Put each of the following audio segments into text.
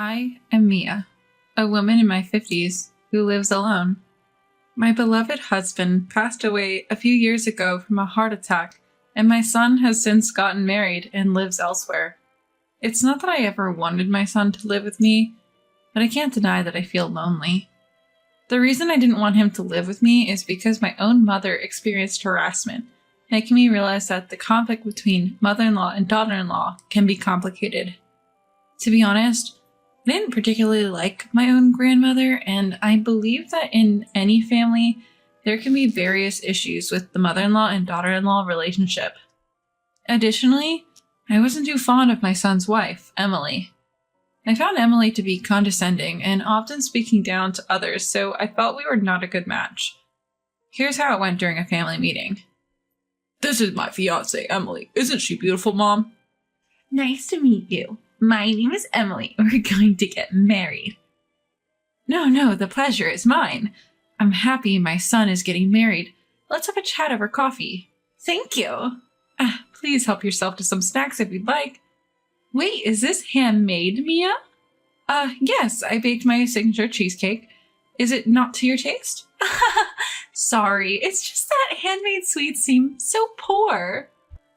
I am Mia, a woman in my 50s who lives alone. My beloved husband passed away a few years ago from a heart attack, and my son has since gotten married and lives elsewhere. It's not that I ever wanted my son to live with me, but I can't deny that I feel lonely. The reason I didn't want him to live with me is because my own mother experienced harassment, making me realize that the conflict between mother-in-law and daughter-in-law can be complicated. To be honest, I didn't particularly like my own grandmother, and I believe that in any family, there can be various issues with the mother-in-law and daughter-in-law relationship. Additionally, I wasn't too fond of my son's wife, Emily. I found Emily to be condescending and often speaking down to others, so I felt we were not a good match. Here's how it went during a family meeting. This is my fiancée, Emily. Isn't she beautiful, Mom? Nice to meet you. My name is Emily. We're going to get married. No, the pleasure is mine. I'm happy my son is getting married. Let's have a chat over coffee. Thank you. Please help yourself to some snacks if you'd like. Wait, is this handmade, Mia? Yes, I baked my signature cheesecake. Is it not to your taste? Sorry, it's just that handmade sweets seem so poor.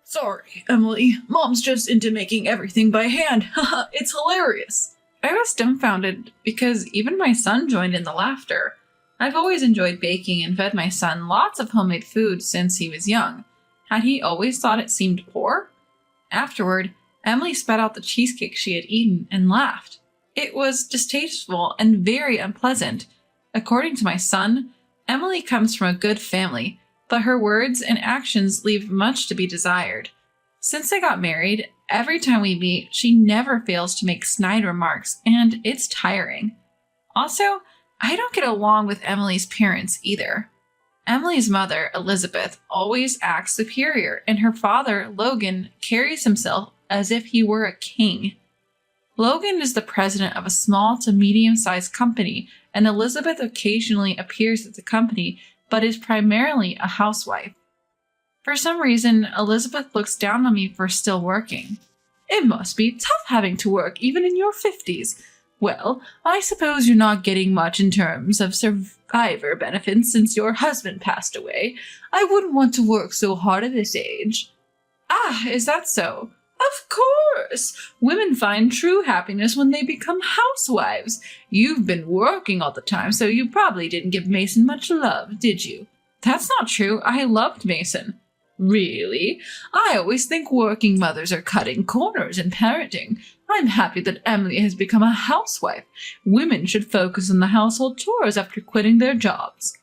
Sorry, Emily. Mom's just into making everything by hand. It's hilarious. I was dumbfounded because even my son joined in the laughter. I've always enjoyed baking and fed my son lots of homemade food since he was young. Had he always thought it seemed poor? Afterward, Emily spat out the cheesecake she had eaten and laughed. It was distasteful and very unpleasant. According to my son, Emily comes from a good family, but her words and actions leave much to be desired. Since they got married, every time we meet, she never fails to make snide remarks, and it's tiring. Also, I don't get along with Emily's parents either. Emily's mother, Elizabeth, always acts superior, and her father, Logan, carries himself as if he were a king. Logan is the president of a small to medium-sized company, and Elizabeth occasionally appears at the company, but is primarily a housewife. For some reason, Elizabeth looks down on me for still working. It must be tough having to work even in your 50s. Well, I suppose you're not getting much in terms of survivor benefits since your husband passed away. I wouldn't want to work so hard at this age. Is that so? Of course! Women find true happiness when they become housewives. You've been working all the time, so you probably didn't give Mason much love, did you? That's not true. I loved Mason. Really? I always think working mothers are cutting corners in parenting. I'm happy that Emily has become a housewife. Women should focus on the household chores after quitting their jobs.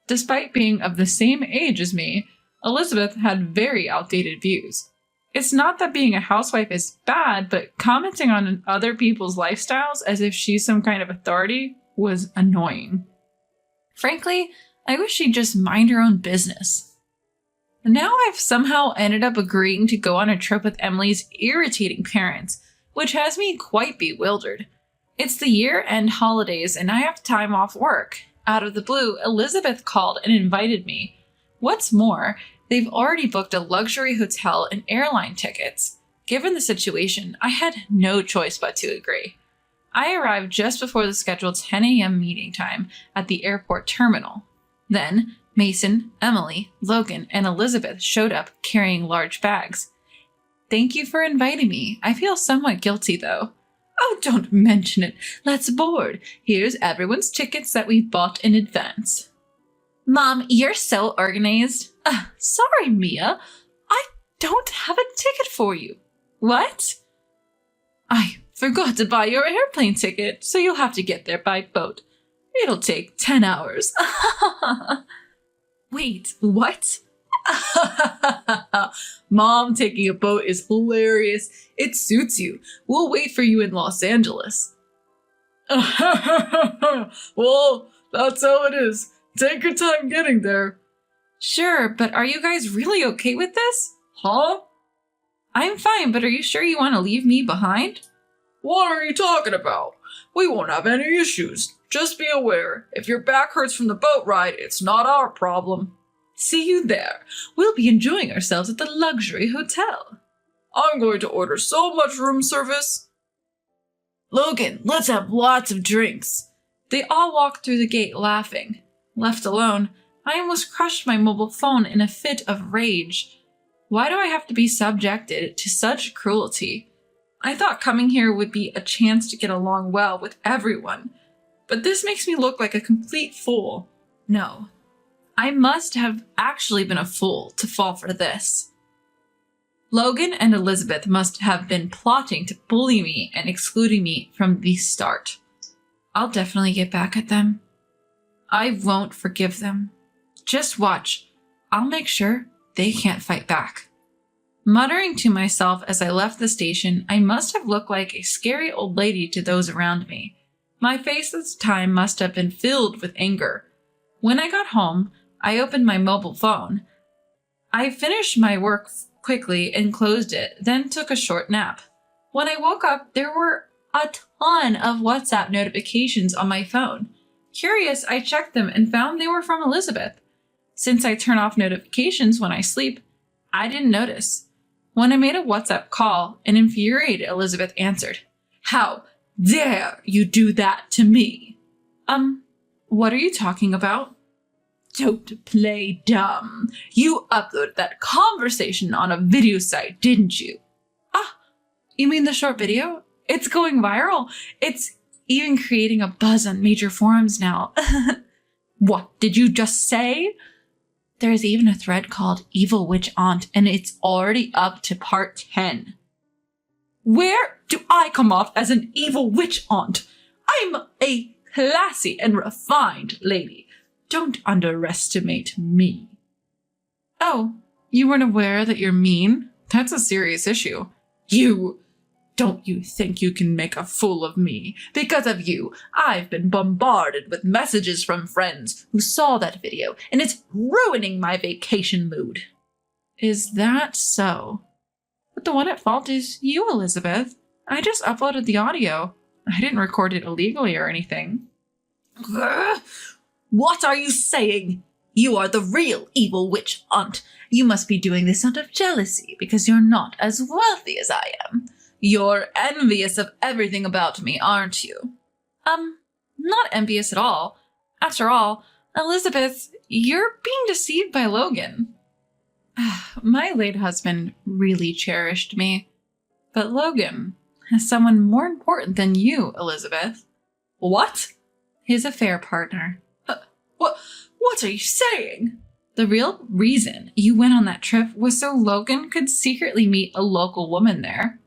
Despite being of the same age as me, Elizabeth had very outdated views. It's not that being a housewife is bad, but commenting on other people's lifestyles as if she's some kind of authority was annoying. Frankly, I wish she'd just mind her own business. Now I've somehow ended up agreeing to go on a trip with Emily's irritating parents, which has me quite bewildered. It's the year-end holidays and I have time off work. Out of the blue, Elizabeth called and invited me. What's more, they've already booked a luxury hotel and airline tickets. Given the situation, I had no choice but to agree. I arrived just before the scheduled 10 a.m. meeting time at the airport terminal. Then, Mason, Emily, Logan, and Elizabeth showed up carrying large bags. Thank you for inviting me. I feel somewhat guilty, though. Oh, don't mention it. Let's board. Here's everyone's tickets that we bought in advance. Mom, you're so organized. Sorry, Mia. I don't have a ticket for you. What? I forgot to buy your airplane ticket, so you'll have to get there by boat. It'll take 10 hours. Wait, what? Mom, taking a boat is hilarious. It suits you. We'll wait for you in Los Angeles. Well, that's how it is. Take your time getting there. Sure, but are you guys really okay with this? Huh? I'm fine, but are you sure you want to leave me behind? What are you talking about? We won't have any issues. Just be aware, if your back hurts from the boat ride, it's not our problem. See you there. We'll be enjoying ourselves at the luxury hotel. I'm going to order so much room service. Logan, let's have lots of drinks. They all walked through the gate laughing. Left alone, I almost crushed my mobile phone in a fit of rage. Why do I have to be subjected to such cruelty? I thought coming here would be a chance to get along well with everyone, but this makes me look like a complete fool. No, I must have actually been a fool to fall for this. Logan and Elizabeth must have been plotting to bully me and excluding me from the start. I'll definitely get back at them. I won't forgive them. Just watch. I'll make sure they can't fight back. Muttering to myself as I left the station, I must have looked like a scary old lady to those around me. My face at the time must have been filled with anger. When I got home, I opened my mobile phone. I finished my work quickly and closed it, then took a short nap. When I woke up, there were a ton of WhatsApp notifications on my phone. Curious, I checked them and found they were from Elizabeth. Since I turn off notifications when I sleep, I didn't notice. When I made a WhatsApp call, an infuriated Elizabeth answered. How dare you do that to me? What are you talking about? Don't play dumb. You uploaded that conversation on a video site, didn't you? Ah, you mean the short video? It's going viral. It's even creating a buzz on major forums now. What did you just say? There's even a thread called Evil Witch Aunt, and it's already up to part 10. Where do I come off as an evil witch aunt? I'm a classy and refined lady. Don't underestimate me. Oh, you weren't aware that you're mean? That's a serious issue. Don't you think you can make a fool of me? Because of you, I've been bombarded with messages from friends who saw that video, and it's ruining my vacation mood. Is that so? But the one at fault is you, Elizabeth. I just uploaded the audio. I didn't record it illegally or anything. What are you saying? You are the real evil witch aunt. You must be doing this out of jealousy because you're not as wealthy as I am. You're envious of everything about me, aren't you? Not envious at all. After all, Elizabeth, you're being deceived by Logan. My late husband really cherished me. But Logan has someone more important than you, Elizabeth. What? His affair partner. What are you saying? The real reason you went on that trip was so Logan could secretly meet a local woman there.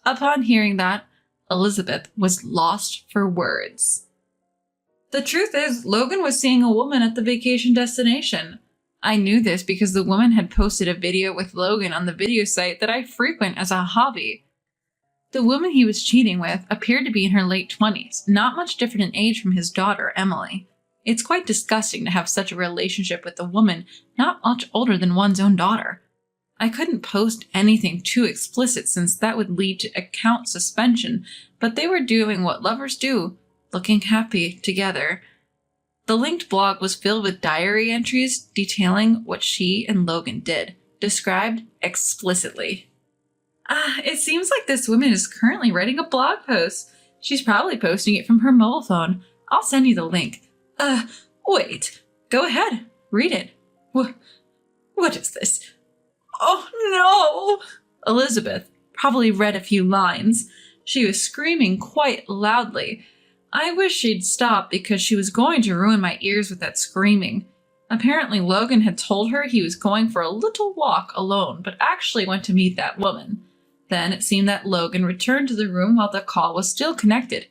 Upon hearing that, Elizabeth was lost for words. The truth is, Logan was seeing a woman at the vacation destination. I knew this because the woman had posted a video with Logan on the video site that I frequent as a hobby. The woman he was cheating with appeared to be in her late 20s, not much different in age from his daughter, Emily. It's quite disgusting to have such a relationship with a woman not much older than one's own daughter. I couldn't post anything too explicit since that would lead to account suspension, but they were doing what lovers do, looking happy together. The linked blog was filled with diary entries detailing what she and Logan did, described explicitly. It seems like this woman is currently writing a blog post. She's probably posting it from her mobile phone. I'll send you the link. Wait. Go ahead. Read it. What is this? Oh, no! Elizabeth probably read a few lines. She was screaming quite loudly. I wish she'd stop because she was going to ruin my ears with that screaming. Apparently, Logan had told her he was going for a little walk alone, but actually went to meet that woman. Then it seemed that Logan returned to the room while the call was still connected.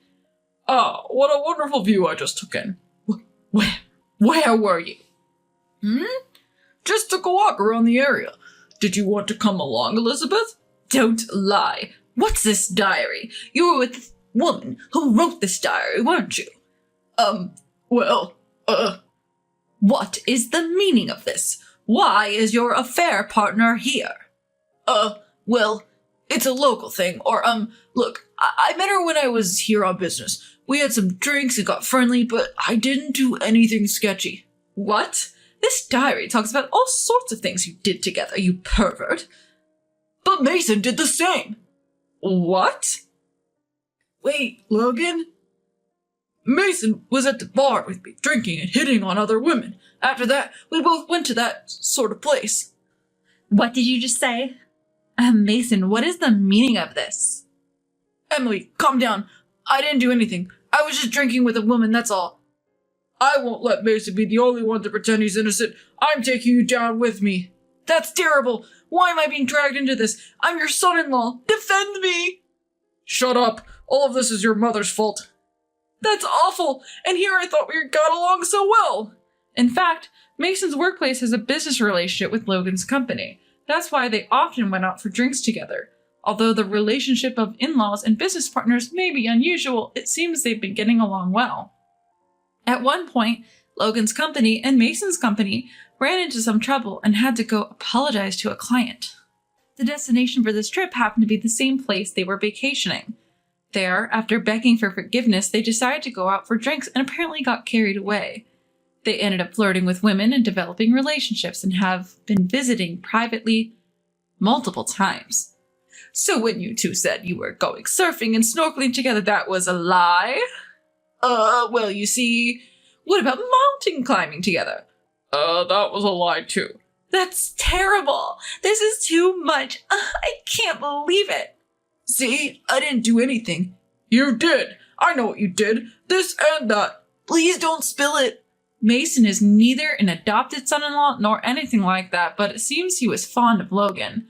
Oh, what a wonderful view I just took in. Where were you? Just took a walk around the area. Did you want to come along, Elizabeth? Don't lie. What's this diary? You were with the woman who wrote this diary, weren't you? What is the meaning of this? Why is your affair partner here? Well, it's a local thing, look, I met her when I was here on business. We had some drinks and got friendly, but I didn't do anything sketchy. What? This diary talks about all sorts of things you did together, you pervert. But Mason did the same. What? Wait, Logan? Mason was at the bar with me, drinking and hitting on other women. After that, we both went to that sort of place. What did you just say? Mason, what is the meaning of this? Emily, calm down. I didn't do anything. I was just drinking with a woman, that's all. I won't let Mason be the only one to pretend he's innocent. I'm taking you down with me. That's terrible. Why am I being dragged into this? I'm your son-in-law. Defend me! Shut up. All of this is your mother's fault. That's awful. And here I thought we got along so well. In fact, Mason's workplace has a business relationship with Logan's company. That's why they often went out for drinks together. Although the relationship of in-laws and business partners may be unusual, it seems they've been getting along well. At one point, Logan's company and Mason's company ran into some trouble and had to go apologize to a client. The destination for this trip happened to be the same place they were vacationing. There, after begging for forgiveness, they decided to go out for drinks and apparently got carried away. They ended up flirting with women and developing relationships and have been visiting privately multiple times. So when you two said you were going surfing and snorkeling together, that was a lie? Well, you see, what about mountain climbing together? That was a lie too. That's terrible. This is too much. I can't believe it. See, I didn't do anything. You did. I know what you did. This and that. Please don't spill it. Mason is neither an adopted son-in-law nor anything like that, but it seems he was fond of Logan.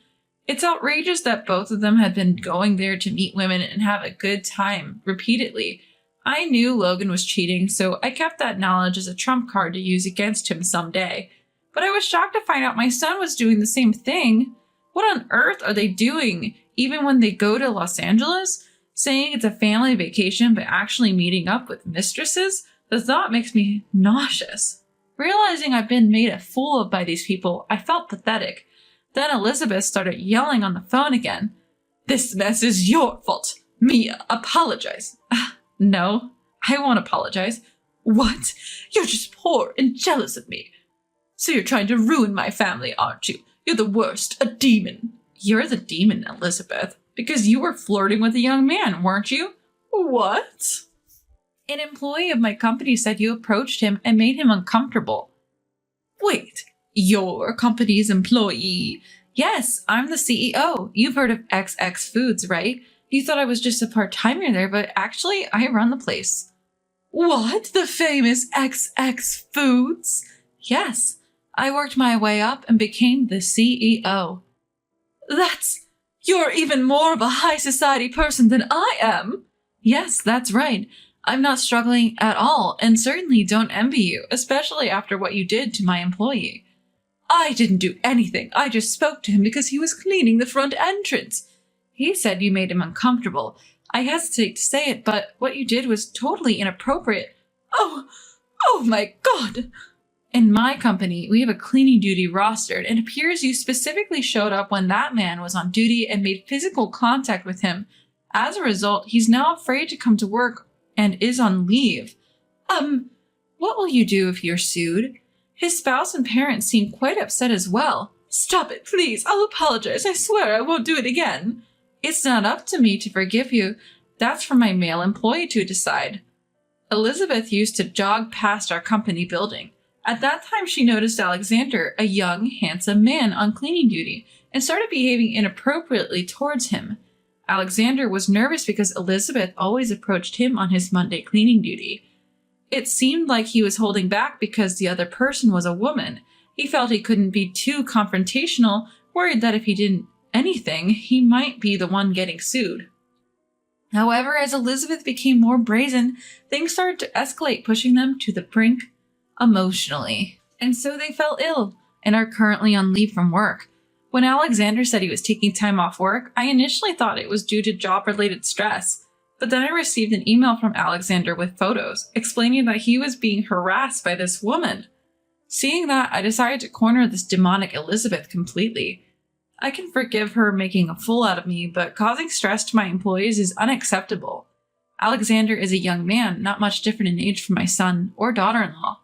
It's outrageous that both of them had been going there to meet women and have a good time repeatedly. I knew Logan was cheating, so I kept that knowledge as a trump card to use against him someday. But I was shocked to find out my son was doing the same thing. What on earth are they doing, even when they go to Los Angeles? Saying it's a family vacation, but actually meeting up with mistresses? The thought makes me nauseous. Realizing I've been made a fool of by these people, I felt pathetic. Then Elizabeth started yelling on the phone again. This mess is your fault. Mia, apologize. No, I won't apologize. What? You're just poor and jealous of me. So you're trying to ruin my family, aren't you? You're the worst, a demon. You're the demon, Elizabeth, because you were flirting with a young man, weren't you? What? An employee of my company said you approached him and made him uncomfortable. Wait, your company's employee? Yes, I'm the CEO. You've heard of XX Foods, right? You thought I was just a part-timer there, but actually, I run the place. What? The famous XX Foods? Yes, I worked my way up and became the CEO. You're even more of a high society person than I am. Yes, that's right. I'm not struggling at all, and certainly don't envy you, especially after what you did to my employee. I didn't do anything. I just spoke to him because he was cleaning the front entrance. He said you made him uncomfortable. I hesitate to say it, but what you did was totally inappropriate. Oh my God. In my company, we have a cleaning duty rostered, and it appears you specifically showed up when that man was on duty and made physical contact with him. As a result, he's now afraid to come to work and is on leave. What will you do if you're sued? His spouse and parents seem quite upset as well. Stop it, please. I'll apologize. I swear I won't do it again. It's not up to me to forgive you. That's for my male employee to decide. Elizabeth used to jog past our company building. At that time, she noticed Alexander, a young, handsome man on cleaning duty, and started behaving inappropriately towards him. Alexander was nervous because Elizabeth always approached him on his Monday cleaning duty. It seemed like he was holding back because the other person was a woman. He felt he couldn't be too confrontational, worried that if he didn't anything, he might be the one getting sued. However, as Elizabeth became more brazen, things started to escalate, pushing them to the brink emotionally. And so they fell ill and are currently on leave from work. When Alexander said he was taking time off work, I initially thought it was due to job-related stress. But then I received an email from Alexander with photos, explaining that he was being harassed by this woman. Seeing that, I decided to corner this demonic Elizabeth completely. I can forgive her making a fool out of me, but causing stress to my employees is unacceptable. Alexander is a young man, not much different in age from my son or daughter-in-law.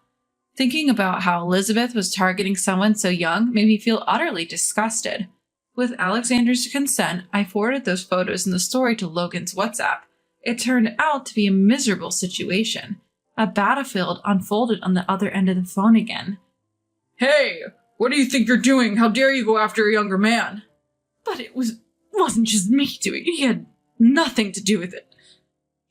Thinking about how Elizabeth was targeting someone so young made me feel utterly disgusted. With Alexander's consent, I forwarded those photos in the story to Logan's WhatsApp. It turned out to be a miserable situation. A battlefield unfolded on the other end of the phone again. Hey, what do you think you're doing? How dare you go after a younger man? But it wasn't just me doing it. He had nothing to do with it.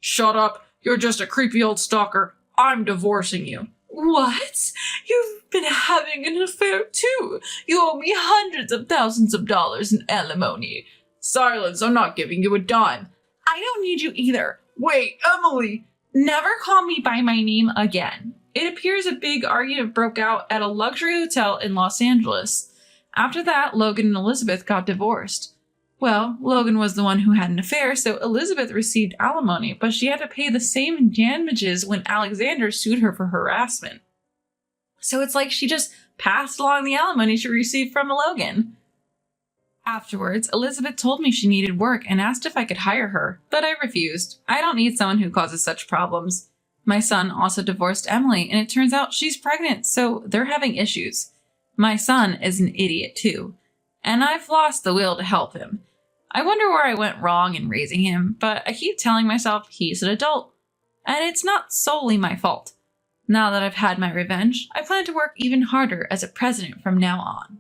Shut up. You're just a creepy old stalker. I'm divorcing you. What? You've been having an affair too. You owe me hundreds of thousands of dollars in alimony. Silence, I'm not giving you a dime. I don't need you either. Wait, Emily! Never call me by my name again. It appears a big argument broke out at a luxury hotel in Los Angeles. After that, Logan and Elizabeth got divorced. Well, Logan was the one who had an affair, so Elizabeth received alimony, but she had to pay the same damages when Alexander sued her for harassment. So it's like she just passed along the alimony she received from Logan. Afterwards, Elizabeth told me she needed work and asked if I could hire her, but I refused. I don't need someone who causes such problems. My son also divorced Emily, and it turns out she's pregnant, so they're having issues. My son is an idiot too, and I've lost the will to help him. I wonder where I went wrong in raising him, but I keep telling myself he's an adult, and it's not solely my fault. Now that I've had my revenge, I plan to work even harder as a president from now on.